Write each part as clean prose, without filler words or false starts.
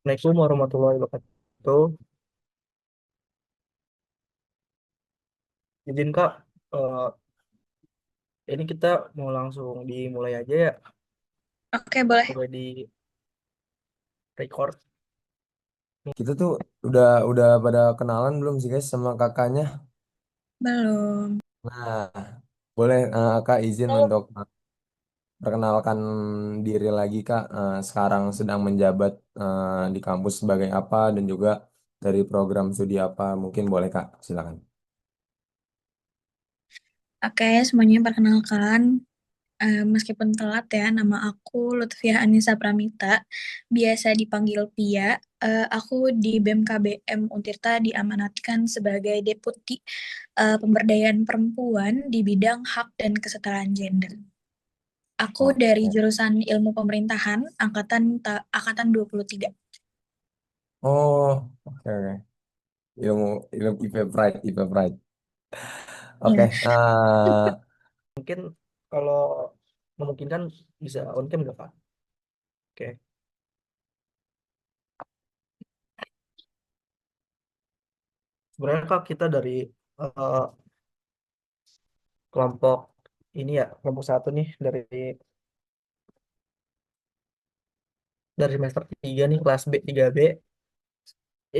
Assalamualaikum warahmatullahi wabarakatuh. Izin Kak, eh, ini kita mau langsung dimulai aja ya, Oke, boleh. mulai di record. Kita tuh udah pada kenalan belum sih guys sama kakaknya? Belum. Nah, boleh Kak izin Halo. untuk perkenalkan diri lagi Kak. Sekarang sedang menjabat di kampus sebagai apa dan juga dari program studi apa? Mungkin boleh Kak, silakan. Oke, semuanya perkenalkan. Meskipun telat ya, nama aku Lutfiah Anissa Pramita, biasa dipanggil Pia. Aku di BEM KBM Untirta diamanatkan sebagai Deputi Pemberdayaan Perempuan di bidang hak dan kesetaraan gender. Aku dari Oke. jurusan Ilmu Pemerintahan, angkatan 23. Oh, oke oke. Ilmu ilmu IP Pride, IP Pride. Oke. Iya. Mungkin kalau memungkinkan bisa on cam nggak Kak? Oke, sebenarnya Kak kita dari eh, kelompok ini ya, kelompok satu nih dari semester 3 nih kelas B 3B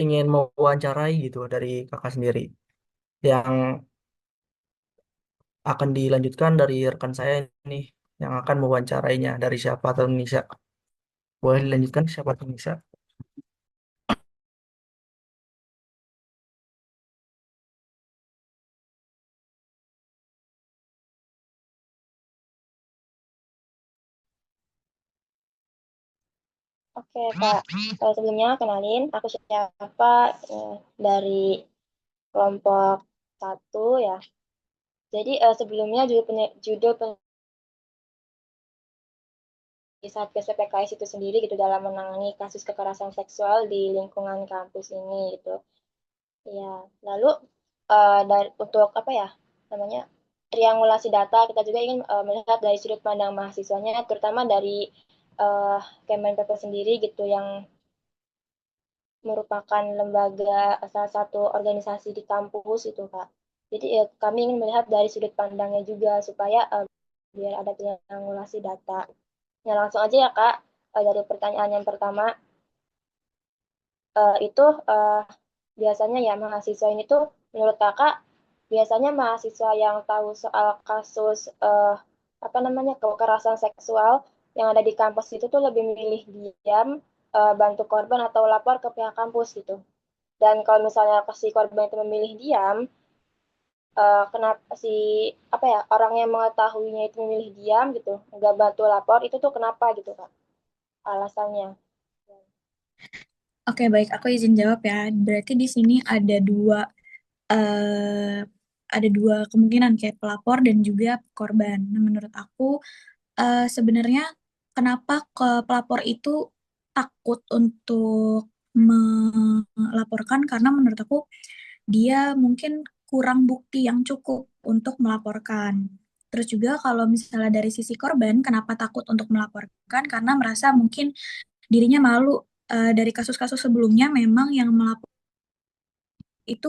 ingin mewawancarai gitu dari Kakak sendiri yang akan dilanjutkan dari rekan saya nih yang akan mewawancarainya dari siapa atau Indonesia. Boleh dilanjutkan siapa atau Indonesia? Oke, Kak. Sebelumnya kenalin, aku siapa dari kelompok satu ya. Jadi sebelumnya judul Satgas PPKS itu sendiri gitu dalam menangani kasus kekerasan seksual di lingkungan kampus ini gitu. Ya, lalu untuk apa ya namanya triangulasi data kita juga ingin melihat dari sudut pandang mahasiswanya, terutama dari uh, Kemenpep sendiri gitu yang merupakan lembaga salah satu organisasi di kampus itu Kak. Jadi kami ingin melihat dari sudut pandangnya juga supaya biar ada triangulasi data. Nah langsung aja ya Kak, dari pertanyaan yang pertama itu biasanya ya mahasiswa ini tuh menurut Kakak biasanya mahasiswa yang tahu soal kasus apa namanya kekerasan seksual yang ada di kampus itu tuh lebih milih diam, bantu korban atau lapor ke pihak kampus gitu. Dan kalau misalnya si korban itu memilih diam, kenapa si apa ya orang yang mengetahuinya itu memilih diam gitu, nggak bantu lapor itu tuh kenapa gitu Kak? Alasannya. Oke, baik. Aku izin jawab ya. Berarti di sini eh, ada dua kemungkinan kayak pelapor dan juga korban. Nah, menurut aku sebenarnya kenapa ke pelapor itu takut untuk melaporkan karena menurut aku dia mungkin kurang bukti yang cukup untuk melaporkan. Terus juga kalau misalnya dari sisi korban, kenapa takut untuk melaporkan? Karena merasa mungkin dirinya malu dari kasus-kasus sebelumnya memang yang melapor itu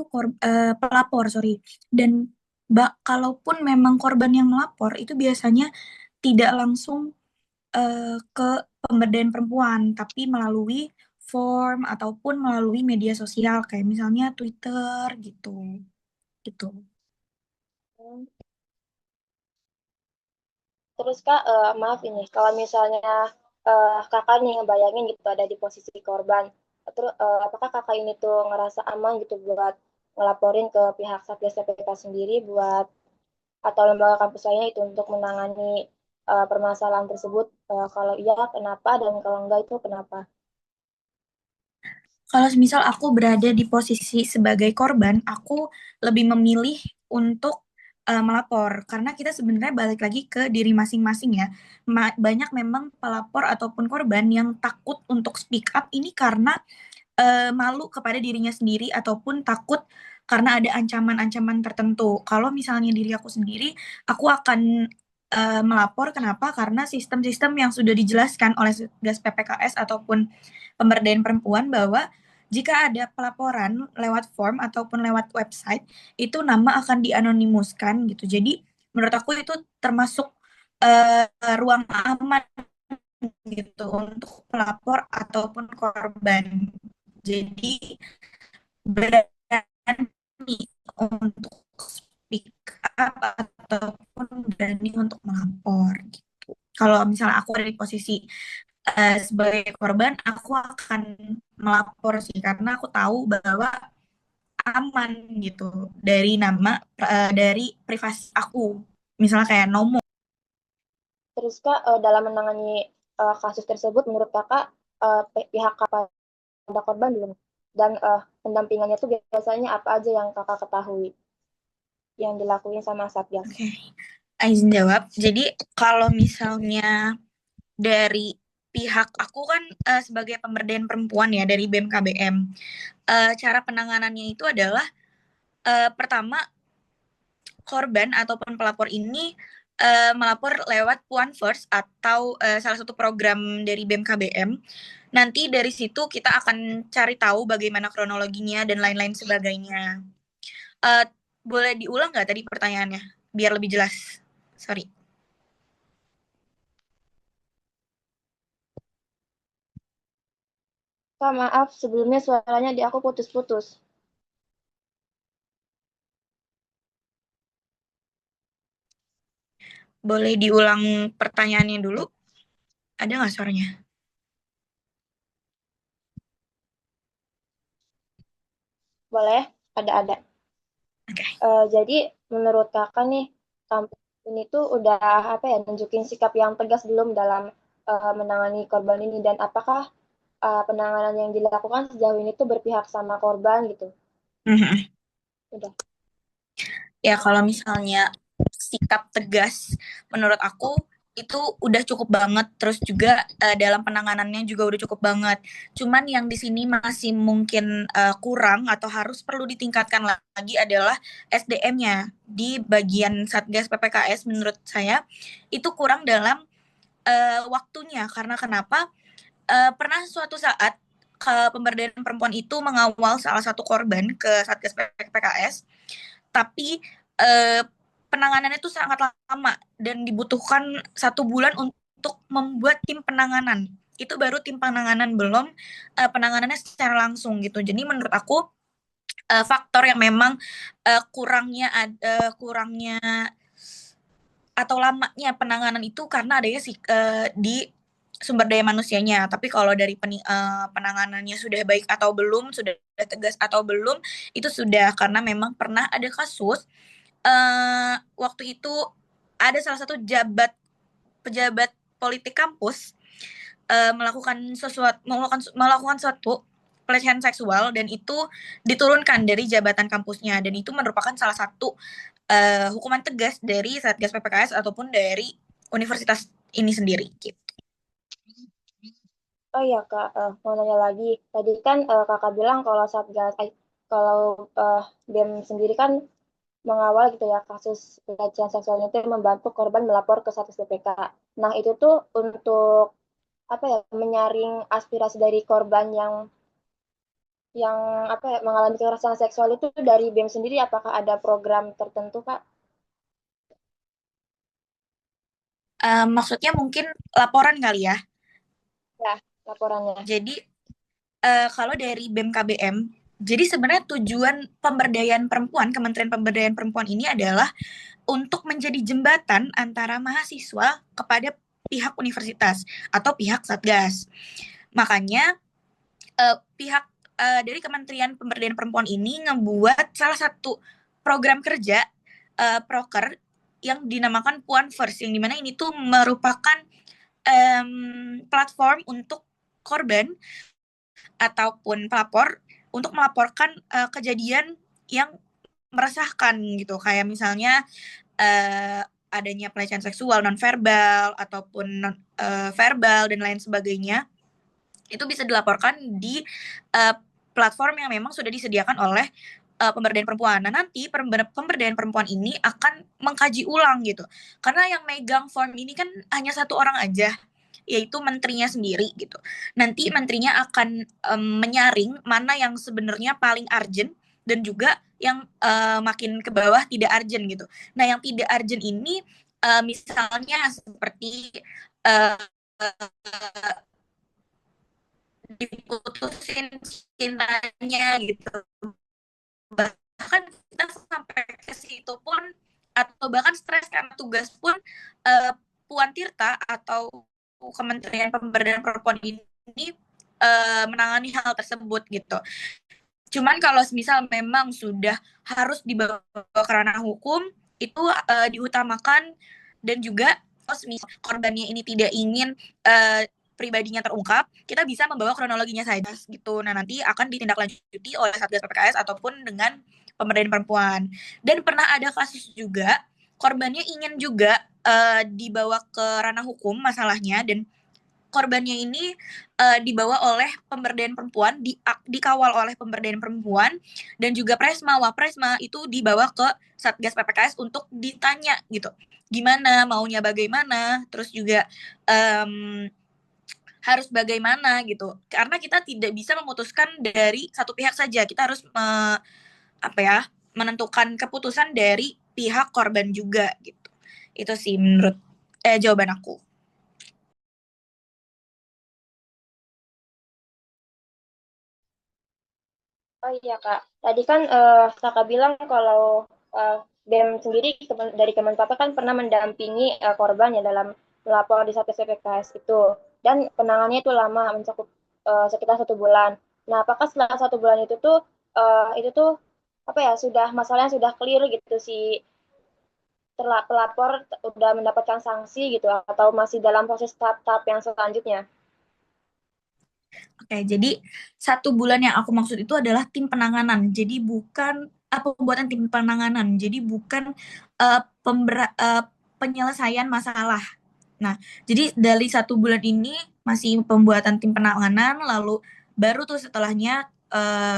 pelapor, sorry. Dan kalaupun memang korban yang melapor itu biasanya tidak langsung ke pemberdayaan perempuan, tapi melalui form ataupun melalui media sosial kayak misalnya Twitter gitu. Gitu. Terus Kak, maaf ini, kalau misalnya Kakak nih ngebayangin gitu ada di posisi korban, terus apakah Kakak ini tuh ngerasa aman gitu buat ngelaporin ke pihak Satgas PPK sendiri buat atau lembaga kampus lainnya itu untuk menangani permasalahan tersebut? Kalau iya, kenapa? Dan kalau enggak itu kenapa? Kalau misal aku berada di posisi sebagai korban, aku lebih memilih untuk melapor karena kita sebenarnya balik lagi ke diri masing-masing ya. Banyak memang pelapor ataupun korban yang takut untuk speak up ini karena malu kepada dirinya sendiri ataupun takut karena ada ancaman-ancaman tertentu. Kalau misalnya diri aku sendiri, aku akan melapor. Kenapa? Karena sistem-sistem yang sudah dijelaskan oleh Satgas PPKS ataupun pemberdayaan perempuan bahwa jika ada pelaporan lewat form ataupun lewat website, itu nama akan dianonimuskan gitu. Jadi menurut aku itu termasuk ruang aman gitu untuk pelapor ataupun korban. Jadi berani untuk speak up ataupun berani untuk melapor gitu. Kalau misalnya aku ada di posisi sebagai korban, aku akan melapor sih karena aku tahu bahwa aman gitu dari dari privasi aku. Misalnya kayak nomor. Terus Kak, dalam menangani kasus tersebut, menurut Kakak pihak pada korban belum? Dan pendampingannya itu biasanya apa aja yang Kakak ketahui yang dilakuin sama Satgas? Oke, izin jawab. Jadi kalau misalnya dari pihak aku kan sebagai pemberdayaan perempuan ya dari BMKBM, cara penanganannya itu adalah pertama korban ataupun pelapor ini melapor lewat Puan First atau salah satu program dari BMKBM. Nanti dari situ kita akan cari tahu bagaimana kronologinya dan lain-lain sebagainya. Uh, Boleh diulang nggak tadi pertanyaannya? Biar lebih jelas. Sorry. Kak, maaf, sebelumnya suaranya di aku putus-putus. Boleh diulang pertanyaannya dulu? Ada nggak suaranya? Boleh? Ada. Oke. Jadi menurut Kakak nih, kampus ini tuh udah apa ya, nunjukin sikap yang tegas belum dalam menangani korban ini, dan apakah penanganan yang dilakukan sejauh ini tuh berpihak sama korban gitu? Udah. Ya kalau misalnya sikap tegas, menurut aku itu udah cukup banget. Terus juga dalam penanganannya juga udah cukup banget. Cuman yang di sini masih mungkin kurang atau harus perlu ditingkatkan lagi adalah SDM-nya di bagian Satgas PPKS. Menurut saya itu kurang dalam waktunya. Karena kenapa? Pernah suatu saat pemberdayaan perempuan itu mengawal salah satu korban ke Satgas PPKS, tapi penanganannya itu sangat lama dan dibutuhkan 1 bulan untuk membuat tim penanganan. Itu baru tim penanganan, belum penanganannya secara langsung gitu. Jadi menurut aku faktor yang memang kurangnya atau lamanya penanganan itu karena adanya di sumber daya manusianya. Tapi kalau dari penanganannya sudah baik atau belum, sudah tegas atau belum, itu sudah karena memang pernah ada kasus waktu itu ada salah satu pejabat politik kampus melakukan suatu pelecehan seksual dan itu diturunkan dari jabatan kampusnya, dan itu merupakan salah satu hukuman tegas dari Satgas PPKS ataupun dari universitas ini sendiri gitu. Oh iya Kak, mau nanya lagi. Tadi kan Kakak bilang kalau kalau BEM sendiri kan mengawal gitu ya kasus pelecehan seksualnya itu membantu korban melapor ke Satgas PPK. Nah itu tuh untuk apa ya, menyaring aspirasi dari korban yang apa ya, mengalami kekerasan seksual itu dari BEM sendiri, apakah ada program tertentu Kak? Maksudnya mungkin laporan kali ya. Ya, laporannya. Jadi kalau dari BMKBM, jadi sebenarnya tujuan pemberdayaan perempuan, Kementerian Pemberdayaan Perempuan ini adalah untuk menjadi jembatan antara mahasiswa kepada pihak universitas atau pihak Satgas. Makanya pihak dari Kementerian Pemberdayaan Perempuan ini ngebuat salah satu program kerja proker yang dinamakan Puan First, yang dimana ini tuh merupakan platform untuk korban ataupun pelapor untuk melaporkan kejadian yang meresahkan gitu, kayak misalnya adanya pelecehan seksual nonverbal ataupun verbal dan lain sebagainya. Itu bisa dilaporkan di platform yang memang sudah disediakan oleh pemberdayaan perempuan. Nah, nanti pemberdayaan perempuan ini akan mengkaji ulang gitu. Karena yang megang form ini kan hanya satu orang aja, yaitu menterinya sendiri gitu. Nanti menterinya akan menyaring mana yang sebenarnya paling urgent dan juga yang makin ke bawah tidak urgent gitu. Nah, yang tidak urgent ini misalnya seperti uh, diputusin cintanya gitu, bahkan kita sampai ke situ pun, atau bahkan stres karena tugas pun, Puan Tirta atau Kementerian Pemberdayaan Perempuan ini menangani hal tersebut gitu. Cuman kalau misal memang sudah harus dibawa ke ranah hukum, itu diutamakan. Dan juga kalau misal korbannya ini tidak ingin pribadinya terungkap, kita bisa membawa kronologinya saja gitu. Nah, nanti akan ditindaklanjuti oleh Satgas PPKS ataupun dengan pemberdayaan perempuan. Dan pernah ada kasus juga korbannya ingin juga dibawa ke ranah hukum masalahnya, dan korbannya ini dibawa oleh pemberdayaan perempuan, dikawal oleh pemberdayaan perempuan, dan juga Presma, Wapresma itu dibawa ke Satgas PPKS untuk ditanya gitu, gimana maunya, bagaimana, terus juga harus bagaimana gitu. Karena kita tidak bisa memutuskan dari satu pihak saja, kita harus menentukan keputusan dari pihak korban juga gitu. Itu sih menurut jawaban aku. Oh iya Kak, tadi kan Kakak bilang kalau BEM sendiri dari Kemenpapa kan pernah mendampingi korban ya dalam melapor di Satgas PPKS itu, dan penanganannya itu lama, mencakup sekitar 1 bulan. Nah, apakah setelah 1 bulan itu tuh apa ya, sudah masalahnya sudah clear gitu, si pelapor udah mendapatkan sanksi gitu, atau masih dalam proses tahap-tahap yang selanjutnya? Oke, jadi 1 bulan yang aku maksud itu adalah tim penanganan. Jadi bukan pembuatan tim penanganan. Jadi bukan penyelesaian masalah. Nah, jadi dari 1 bulan ini masih pembuatan tim penanganan, lalu baru tuh setelahnya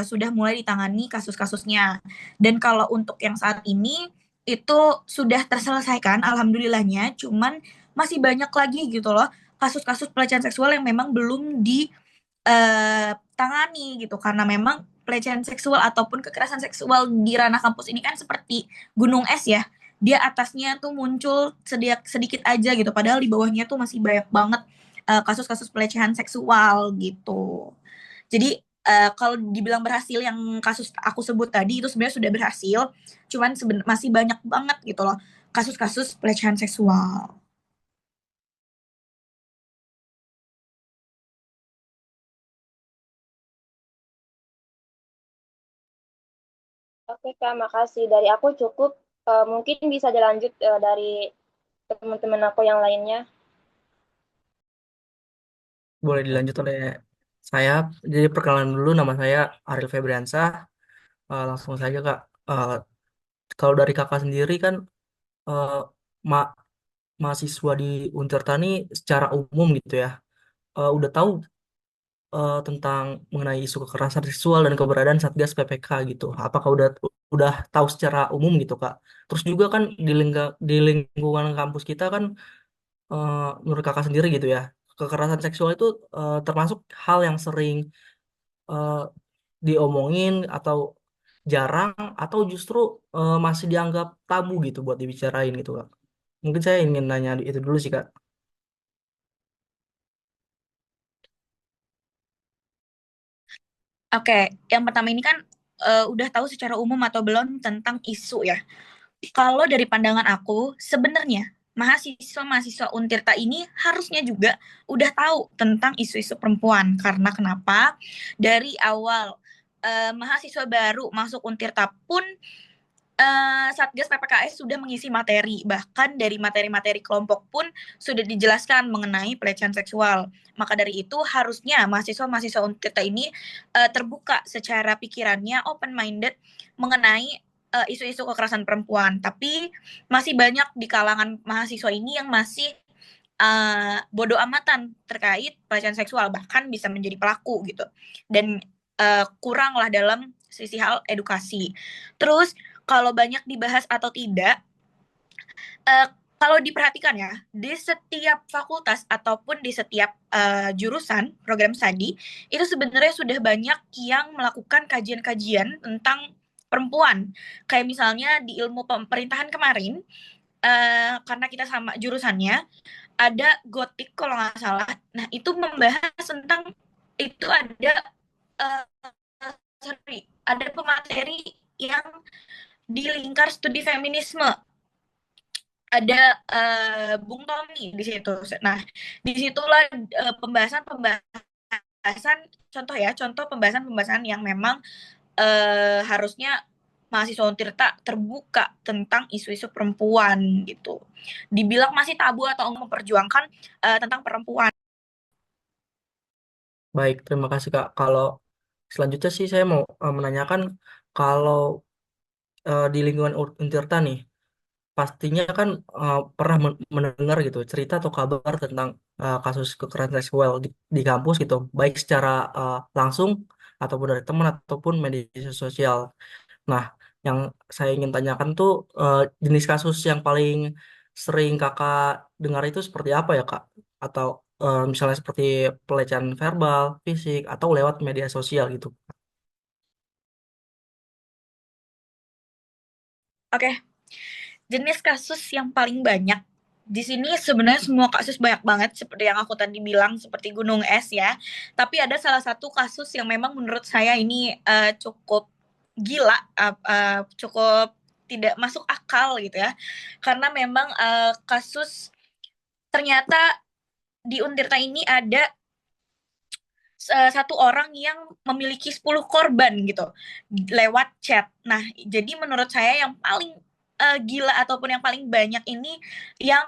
sudah mulai ditangani kasus-kasusnya. Dan kalau untuk yang saat ini itu sudah terselesaikan, alhamdulillahnya. Cuman masih banyak lagi gitu loh kasus-kasus pelecehan seksual yang memang belum di tangani gitu, karena memang pelecehan seksual ataupun kekerasan seksual di ranah kampus ini kan seperti gunung es ya, dia atasnya tuh muncul sedikit aja gitu, padahal di bawahnya tuh masih banyak banget kasus-kasus pelecehan seksual gitu. Jadi kalau dibilang berhasil yang kasus aku sebut tadi itu sebenarnya sudah berhasil, cuman masih banyak banget gitu loh kasus-kasus pelecehan seksual. Oke Kak, makasih. Dari aku cukup. Mungkin bisa dilanjut dari teman-teman aku yang lainnya. Boleh dilanjut oleh saya. Jadi perkenalan dulu, nama saya Ariel Febriansah. Langsung saja Kak. Eh, Kalau dari kakak sendiri kan eh, ma- mahasiswa di Untirta ini secara umum gitu ya, udah tahu tentang mengenai isu kekerasan seksual dan keberadaan Satgas PPK gitu. Apakah udah tahu secara umum gitu Kak? Terus juga kan di lingkungan kampus kita kan, menurut kakak sendiri gitu ya, kekerasan seksual itu termasuk hal yang sering eh, diomongin atau jarang, atau justru masih dianggap tabu gitu buat dibicarain gitu Kak. Mungkin saya ingin nanya itu dulu sih Kak. Oke, yang pertama ini kan udah tahu secara umum atau belum tentang isu ya. Kalau dari pandangan aku, sebenarnya mahasiswa-mahasiswa Untirta ini harusnya juga udah tahu tentang isu-isu perempuan. Karena kenapa? Dari awal mahasiswa baru masuk Untirta pun Satgas PPKS sudah mengisi materi, bahkan dari materi-materi kelompok pun sudah dijelaskan mengenai pelecehan seksual. Maka dari itu harusnya mahasiswa-mahasiswa Untirta ini terbuka secara pikirannya, open minded mengenai isu-isu kekerasan perempuan. Tapi masih banyak di kalangan mahasiswa ini yang masih bodoh amatan terkait pelecehan seksual, bahkan bisa menjadi pelaku gitu. Dan kurang lah dalam sisi hal edukasi. Terus kalau banyak dibahas atau tidak, kalau diperhatikan ya, di setiap fakultas ataupun di setiap jurusan program studi, itu sebenarnya sudah banyak yang melakukan kajian-kajian tentang perempuan. Kayak misalnya di ilmu pemerintahan kemarin, karena kita sama jurusannya, ada gotik kalau nggak salah. Nah, itu membahas tentang, itu uh, ada pemateri yang di lingkar studi feminisme, ada Bung Tommy di situ. Nah, disitulah pembahasan contoh pembahasan yang memang harusnya mahasiswa Untirta terbuka tentang isu-isu perempuan gitu. Dibilang masih tabu atau memperjuangkan tentang perempuan. Baik, terima kasih Kak. Kalau selanjutnya sih saya mau menanyakan kalau di lingkungan Untirta nih, pastinya kan pernah mendengar gitu cerita atau kabar tentang kasus kekerasan seksual di kampus gitu, baik secara langsung ataupun dari teman ataupun media sosial. Nah, yang saya ingin tanyakan tuh jenis kasus yang paling sering kakak dengar itu seperti apa ya Kak? Atau misalnya seperti pelecehan verbal, fisik, atau lewat media sosial gitu. Oke, jenis kasus yang paling banyak di sini sebenarnya semua kasus banyak banget seperti yang aku tadi bilang seperti gunung es ya. Tapi ada salah satu kasus yang memang menurut saya ini cukup gila, cukup tidak masuk akal gitu ya. Karena memang kasus ternyata di Untirta ini ada satu orang yang memiliki 10 korban gitu lewat chat. Nah, jadi menurut saya yang paling gila ataupun yang paling banyak ini yang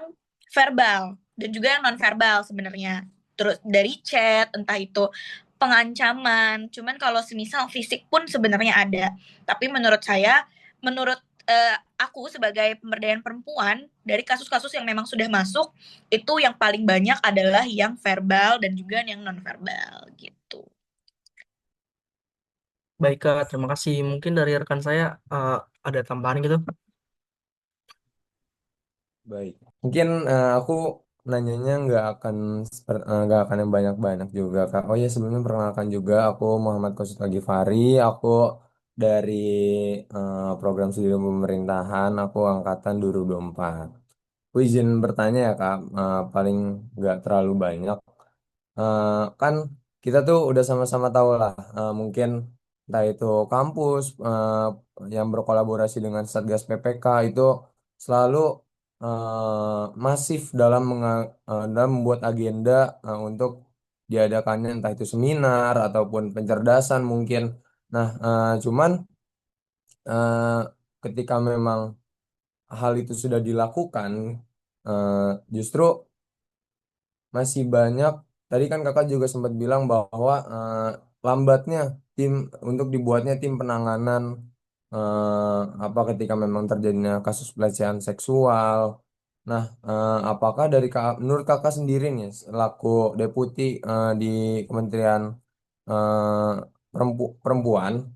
verbal dan juga yang non verbal sebenarnya. Terus dari chat, entah itu pengancaman. Cuman kalau semisal fisik pun sebenarnya ada. Tapi menurut aku sebagai pemberdayaan perempuan, dari kasus-kasus yang memang sudah masuk, itu yang paling banyak adalah yang verbal dan juga yang non verbal gitu. Baik Kak, terima kasih. Mungkin dari rekan saya ada tambahan gitu. Baik. Mungkin aku nanyanya nggak akan yang banyak-banyak juga Kak. Oh ya sebelumnya perkenalkan juga aku Muhammad Kosuta Gifari. Aku dari program studi ilmu pemerintahan. Aku angkatan 2024. Aku izin bertanya ya Kak. Paling nggak terlalu banyak. Kan kita tuh udah sama-sama tahu lah. Mungkin entah itu kampus yang berkolaborasi dengan Satgas PPK itu selalu masif dalam membuat agenda untuk diadakannya entah itu seminar ataupun pencerdasan mungkin. Nah, cuman eh, ketika memang hal itu sudah dilakukan, eh, justru masih banyak. Tadi kan kakak juga sempat bilang bahwa lambatnya tim untuk dibuatnya tim penanganan apa ketika memang terjadinya kasus pelecehan seksual. Nah, apakah menurut kakak sendiri nih selaku deputi di Kementerian eh, Perempuan,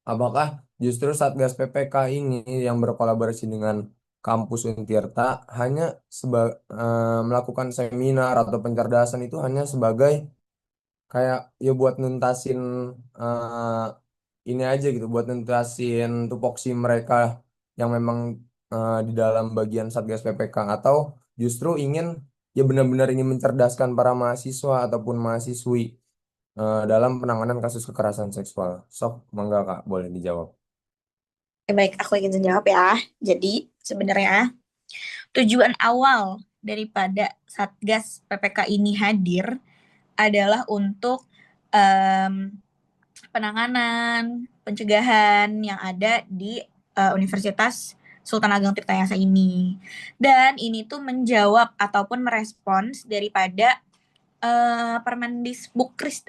apakah justru Satgas PPK ini yang berkolaborasi dengan kampus Untirta hanya melakukan seminar atau pencerdasan itu hanya sebagai kayak ya buat nuntasin eh, ini aja gitu, buat nuntasin tupoksi mereka yang memang di dalam bagian Satgas PPK atau justru ingin ya benar-benar ingin mencerdaskan para mahasiswa ataupun mahasiswi dalam penanganan kasus kekerasan seksual. Sok, mangga Kak, boleh dijawab. Oke, baik, aku ingin jawab ya. Jadi sebenarnya tujuan awal daripada Satgas PPK ini hadir adalah untuk em, penanganan, pencegahan yang ada di Universitas Sultan Ageng Tirtayasa ini. Dan ini tuh menjawab ataupun merespons daripada Permendikbudristek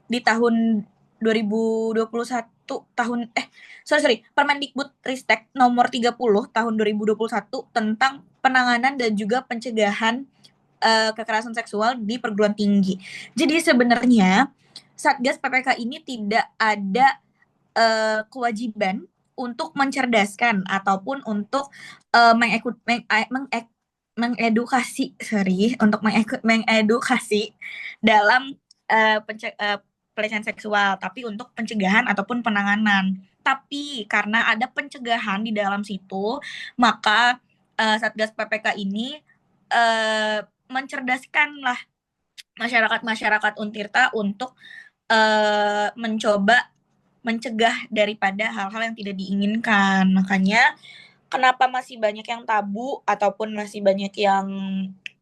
di tahun 2021 Permendikbudristek nomor 30 tahun 2021 tentang penanganan dan juga pencegahan kekerasan seksual di perguruan tinggi. Jadi sebenarnya Satgas PPK ini tidak ada kewajiban untuk mencerdaskan ataupun untuk mengedukasi, untuk mengedukasi dalam pelecehan seksual, tapi untuk pencegahan ataupun penanganan. Tapi karena ada pencegahan di dalam situ, maka Satgas PPK ini mencerdaskanlah masyarakat Untirta untuk mencoba mencegah daripada hal-hal yang tidak diinginkan. Makanya kenapa masih banyak yang tabu ataupun masih banyak yang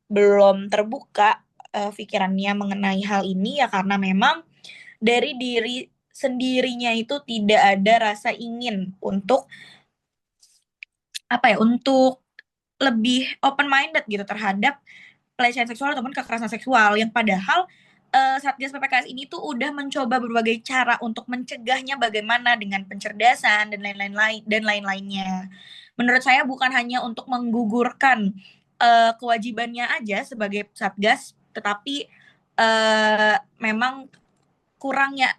belum terbuka pikirannya mengenai hal ini, ya karena memang dari diri sendirinya itu tidak ada rasa ingin untuk untuk lebih open minded gitu terhadap pelecehan seksual ataupun kekerasan seksual, yang padahal Satgas PPKS ini tuh udah mencoba berbagai cara untuk mencegahnya, bagaimana dengan pencerdasan dan lain-lainnya. Menurut saya bukan hanya untuk menggugurkan kewajibannya aja sebagai Satgas, tetapi memang kurangnya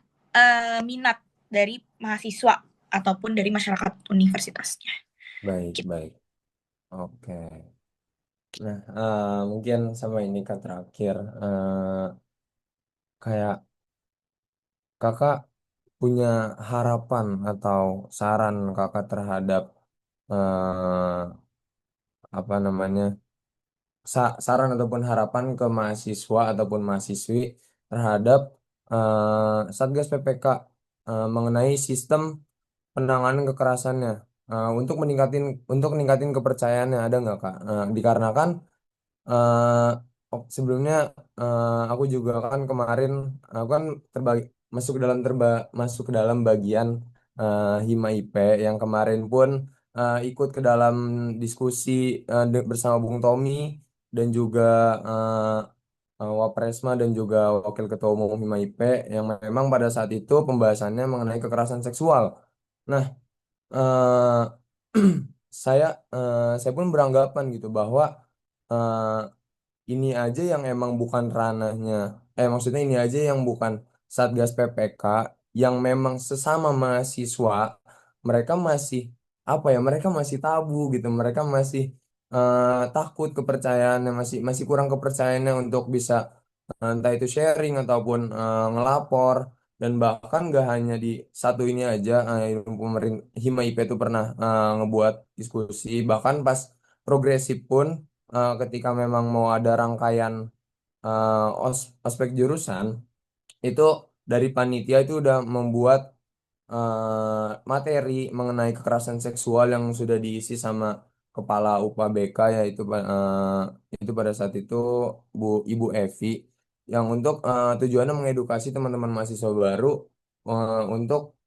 minat dari mahasiswa ataupun dari masyarakat universitasnya. Baik, Gitu. baik. Oke. Nah, mungkin sama ini Kak terakhir. Kayak kakak punya harapan atau saran kakak terhadap eh, apa namanya saran ataupun harapan ke mahasiswa ataupun mahasiswi terhadap Satgas PPK mengenai sistem penanganan kekerasannya untuk meningkatin kepercayaannya ada nggak Kak? Dikarenakan eh sebelumnya aku juga kan kemarin aku kan terbagi masuk ke dalam bagian Hima IP yang kemarin pun ikut ke dalam diskusi bersama Bung Tommy dan juga Wapresma dan juga Wakil Ketua Umum Hima IP yang memang pada saat itu pembahasannya mengenai kekerasan seksual. Nah, eh, saya pun beranggapan gitu bahwa eh, ini aja yang emang bukan ranahnya, maksudnya ini aja yang bukan Satgas PPK, yang memang sesama mahasiswa, mereka masih, apa ya, mereka masih tabu gitu, mereka masih takut kepercayaannya, masih masih kurang kepercayaannya untuk bisa entah itu sharing ataupun ngelapor, dan bahkan gak hanya di satu ini aja, pemerintah Hima IP itu pernah ngebuat diskusi, bahkan pas progresif pun ketika memang mau ada rangkaian ospek jurusan itu dari panitia itu udah membuat materi mengenai kekerasan seksual yang sudah diisi sama kepala UPABK yaitu itu pada saat itu Ibu Evi yang untuk tujuannya mengedukasi teman-teman mahasiswa baru untuk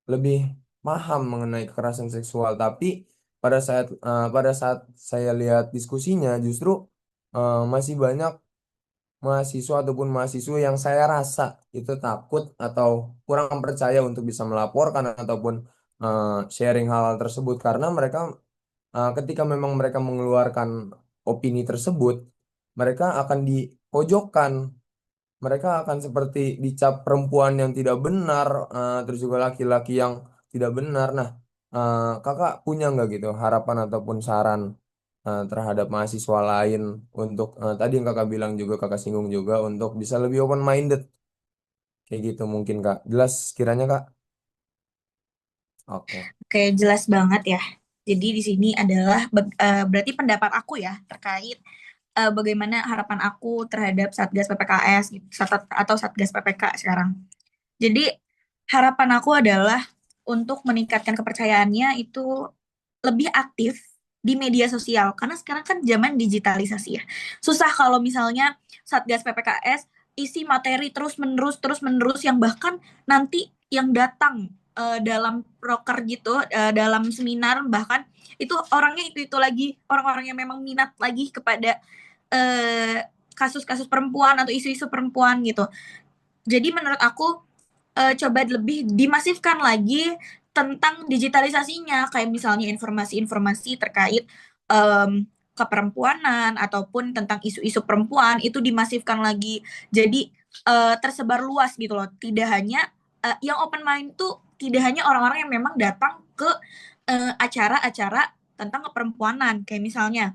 lebih paham mengenai kekerasan seksual. Tapi pada saat saya lihat diskusinya justru masih banyak mahasiswa ataupun mahasiswa yang saya rasa itu takut atau kurang percaya untuk bisa melaporkan ataupun sharing hal-hal tersebut karena mereka ketika memang mereka mengeluarkan opini tersebut mereka akan dipojokkan, mereka akan seperti dicap perempuan yang tidak benar, terus juga laki-laki yang tidak benar. Nah, kakak punya nggak gitu harapan ataupun saran terhadap mahasiswa lain untuk tadi yang kakak bilang juga kakak singgung juga untuk bisa lebih open minded kayak gitu mungkin kak, jelas kiranya kak? Oke. Oke, jelas banget ya. Jadi di sini adalah berarti pendapat aku ya terkait bagaimana harapan aku terhadap Satgas PPKS gitu, atau Satgas PPK sekarang. Jadi harapan aku adalah untuk meningkatkan kepercayaannya itu lebih aktif di media sosial, karena sekarang kan zaman digitalisasi ya. Susah kalau misalnya Satgas PPKS isi materi terus menerus yang bahkan nanti yang datang dalam proker gitu, dalam seminar bahkan itu orangnya itu lagi, orang-orang yang memang minat lagi kepada eh, kasus-kasus perempuan atau isu-isu perempuan gitu. Jadi menurut aku coba lebih dimasifkan lagi tentang digitalisasinya, kayak misalnya informasi-informasi terkait keperempuanan ataupun tentang isu-isu perempuan itu dimasifkan lagi. Jadi tersebar luas gitu loh. Tidak hanya yang open mind tuh tidak hanya orang-orang yang memang datang ke acara-acara tentang keperempuanan. Kayak misalnya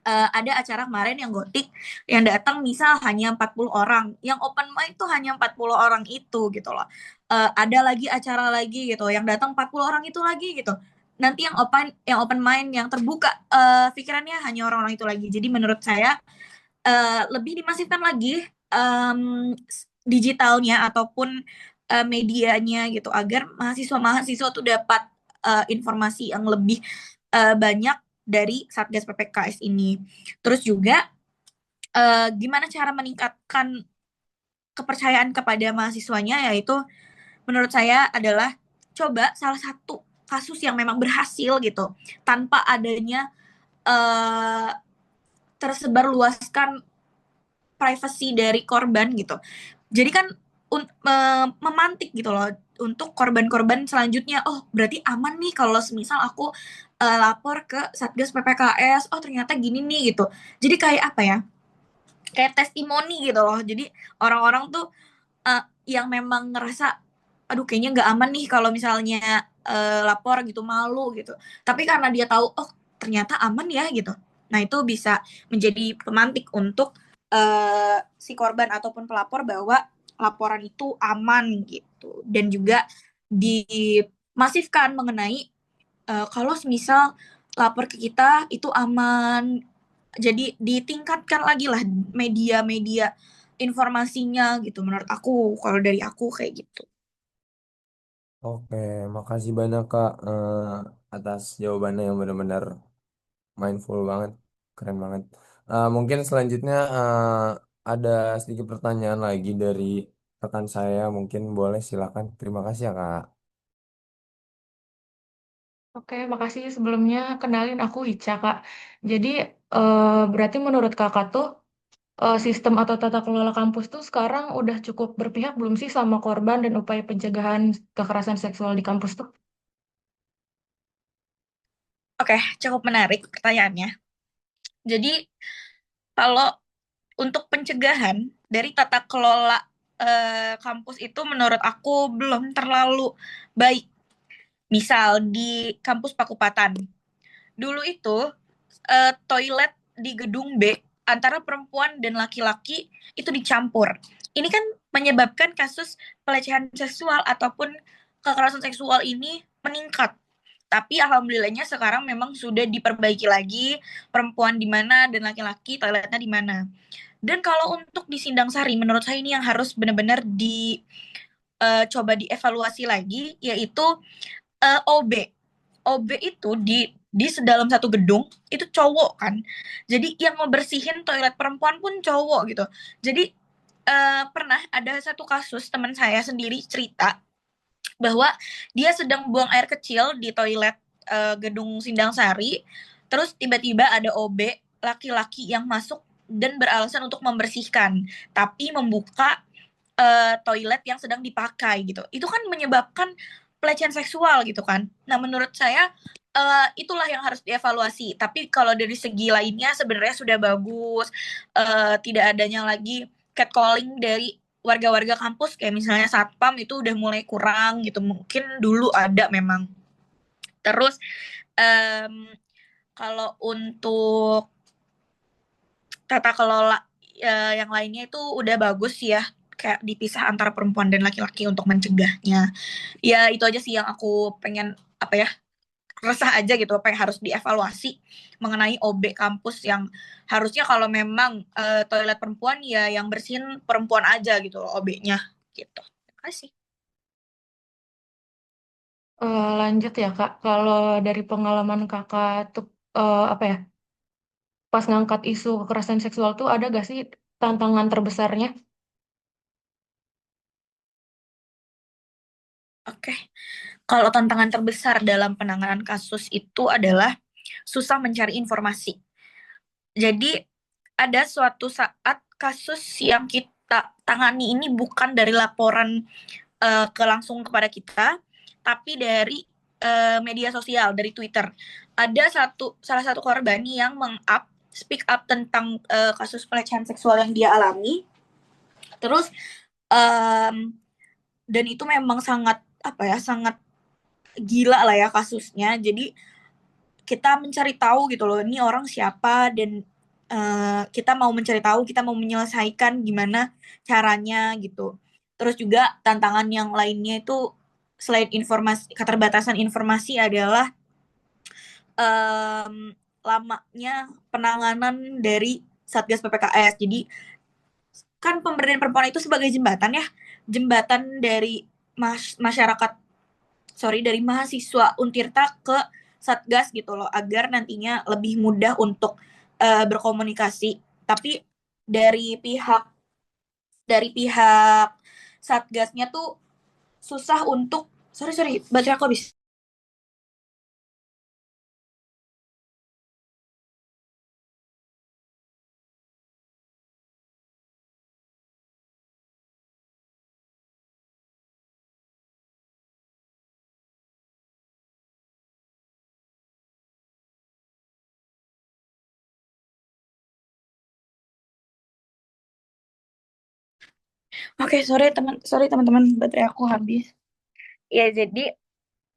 ada acara kemarin yang gotik yang datang misal hanya 40 orang, yang open mic tuh hanya 40 orang itu gitu loh. Ada lagi acara lagi gitu yang datang 40 orang itu lagi gitu. Nanti yang open mind yang terbuka pikirannya hanya orang-orang itu lagi. Jadi menurut saya lebih dimasifkan lagi digitalnya ataupun medianya gitu agar mahasiswa-mahasiswa tuh dapat informasi yang lebih banyak dari Satgas PPKS ini. Terus juga gimana cara meningkatkan kepercayaan kepada mahasiswanya, yaitu menurut saya adalah coba salah satu kasus yang memang berhasil gitu tanpa adanya tersebar luaskan privasi dari korban gitu. Jadi kan memantik gitu loh untuk korban-korban selanjutnya. Oh, berarti aman nih kalau semisal aku lapor ke Satgas PPKS. Oh, ternyata gini nih gitu. Jadi kayak apa ya? Kayak testimoni gitu loh. Jadi orang-orang tuh yang memang ngerasa aduh kayaknya nggak aman nih kalau misalnya lapor gitu, malu gitu. Tapi karena dia tahu oh ternyata aman ya gitu. Nah, itu bisa menjadi pemantik untuk si korban ataupun pelapor bahwa laporan itu aman gitu. Dan juga dimasifkan mengenai kalau misal lapor ke kita itu aman. Jadi ditingkatkan lagi lah media-media informasinya gitu menurut aku, kalau dari aku kayak gitu. Oke, makasih banyak Kak atas jawabannya yang benar-benar mindful banget, keren banget. Mungkin selanjutnya ada sedikit pertanyaan lagi dari rekan saya, mungkin boleh silakan. Terima kasih ya Kak. Oke, makasih sebelumnya kenalin aku Ica, Kak. Jadi, berarti menurut Kakak tuh sistem atau tata kelola kampus tuh sekarang udah cukup berpihak belum sih sama korban dan upaya pencegahan kekerasan seksual di kampus tuh? Oke, cukup menarik pertanyaannya. Jadi kalau untuk pencegahan dari tata kelola kampus itu menurut aku belum terlalu baik. Misal di kampus Pakupatan, dulu itu toilet di gedung B antara perempuan dan laki-laki itu dicampur. Ini kan menyebabkan kasus pelecehan seksual ataupun kekerasan seksual ini meningkat. Tapi alhamdulillahnya sekarang memang sudah diperbaiki lagi, perempuan di mana dan laki-laki toiletnya di mana. Dan kalau untuk di Sindang Sari, menurut saya ini yang harus benar-benar coba dievaluasi lagi, yaitu OB. OB itu di sedalam satu gedung itu cowok kan. Jadi yang membersihin toilet perempuan pun cowok gitu. Jadi pernah ada satu kasus teman saya sendiri cerita bahwa dia sedang buang air kecil di toilet gedung Sindang Sari, terus tiba-tiba ada OB laki-laki yang masuk dan beralasan untuk membersihkan, tapi membuka toilet yang sedang dipakai gitu. Itu kan menyebabkan pelecehan seksual gitu kan. Nah, menurut saya itulah yang harus dievaluasi. Tapi kalau dari segi lainnya sebenarnya sudah bagus. Tidak adanya lagi catcalling dari warga-warga kampus kayak misalnya satpam itu udah mulai kurang gitu. Mungkin dulu ada memang. Terus kalau untuk tata kelola yang lainnya itu udah bagus ya, kayak dipisah antara perempuan dan laki-laki untuk mencegahnya. Ya itu aja sih yang aku pengen apa ya, resah aja gitu apa yang harus dievaluasi mengenai OB kampus yang harusnya kalau memang toilet perempuan ya yang bersihin perempuan aja gitu loh OB-nya gitu. Terima kasih. Lanjut ya, Kak. Kalau dari pengalaman Kakak tuh apa ya? Pas ngangkat isu kekerasan seksual tuh ada gak sih tantangan terbesarnya? Oke. Kalau tantangan terbesar dalam penanganan kasus itu adalah susah mencari informasi. Jadi ada suatu saat kasus yang kita tangani ini bukan dari laporan langsung kepada kita, tapi dari media sosial, dari Twitter. Ada salah satu korban yang speak up tentang kasus pelecehan seksual yang dia alami. Terus em, dan itu memang sangat apa ya, sangat gila lah ya kasusnya. Jadi kita mencari tahu gitu loh, ini orang siapa, dan kita mau mencari tahu, kita mau menyelesaikan gimana caranya gitu. Terus juga tantangan yang lainnya itu selain informasi, keterbatasan informasi adalah em, lamanya penanganan dari Satgas PPKS. Jadi kan pemberdayaan perempuan itu sebagai jembatan ya, jembatan dari masyarakat, sorry, dari mahasiswa Untirta ke Satgas gitu loh, agar nantinya lebih mudah untuk berkomunikasi. Tapi dari pihak dari pihak Satgasnya tuh susah untuk, sorry sorry baterai aku habis. Oke, sorry teman-teman, baterai aku habis. Ya, jadi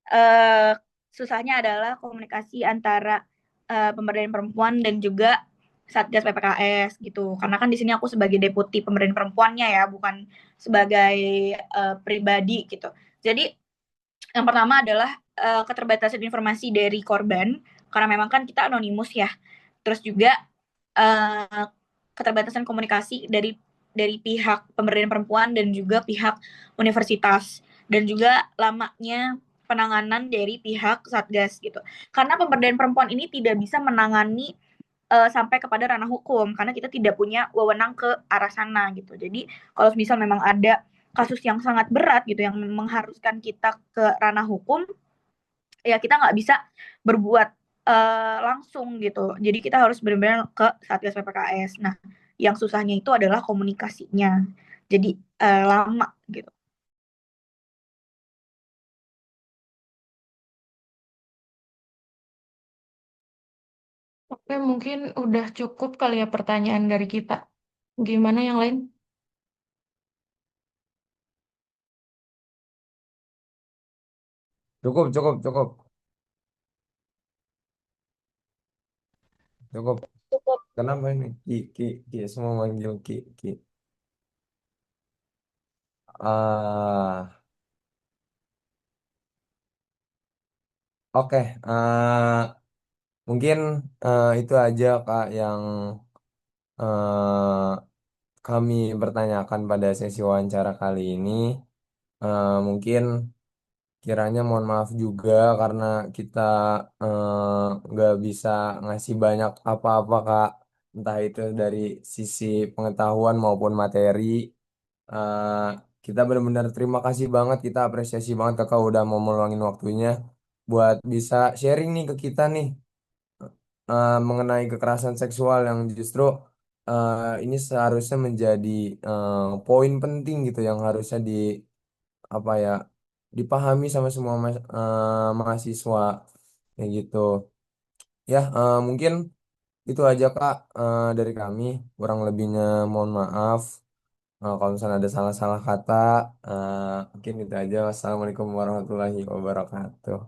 eh, susahnya adalah komunikasi antara pemberdayaan perempuan dan juga Satgas PPKS gitu. Karena kan di sini aku sebagai deputi pemberdayaan perempuannya ya, bukan sebagai pribadi gitu. Jadi yang pertama adalah keterbatasan informasi dari korban, karena memang kan kita anonimus ya. Terus juga uh, keterbatasan komunikasi dari pihak pemberdayaan perempuan dan juga pihak universitas, dan juga lamanya penanganan dari pihak Satgas gitu. Karena pemberdayaan perempuan ini tidak bisa menangani sampai kepada ranah hukum, karena kita tidak punya wewenang ke arah sana gitu. Jadi kalau misal memang ada kasus yang sangat berat gitu yang mengharuskan kita ke ranah hukum, ya kita nggak bisa berbuat langsung gitu. Jadi kita harus benar-benar ke Satgas PPKS. Nah, yang susahnya itu adalah komunikasinya. Jadi lama gitu. Oke, mungkin udah cukup kali ya pertanyaan dari kita. Gimana yang lain? Cukup, cukup, cukup, cukup. Cukup. Kenapa ini? Ki, Ki, Ki, semua manggil Ki, Ki. Oke. Mungkin itu aja Kak yang eh, kami bertanyakan pada sesi wawancara kali ini. Mungkin kiranya mohon maaf juga karena kita nggak bisa ngasih banyak apa-apa Kak. Entah itu dari sisi pengetahuan maupun materi. Eh, kita benar-benar terima kasih banget, kita apresiasi banget Kakak udah mau meluangin waktunya buat bisa sharing nih ke kita nih mengenai kekerasan seksual yang justru ini seharusnya menjadi poin penting gitu yang harusnya di apa ya dipahami sama semua mahasiswa kayak gitu. Ya, mungkin itu aja Kak dari kami. Kurang lebihnya mohon maaf. Kalau misalnya ada salah-salah kata, mungkin itu aja. Wassalamualaikum warahmatullahi wabarakatuh.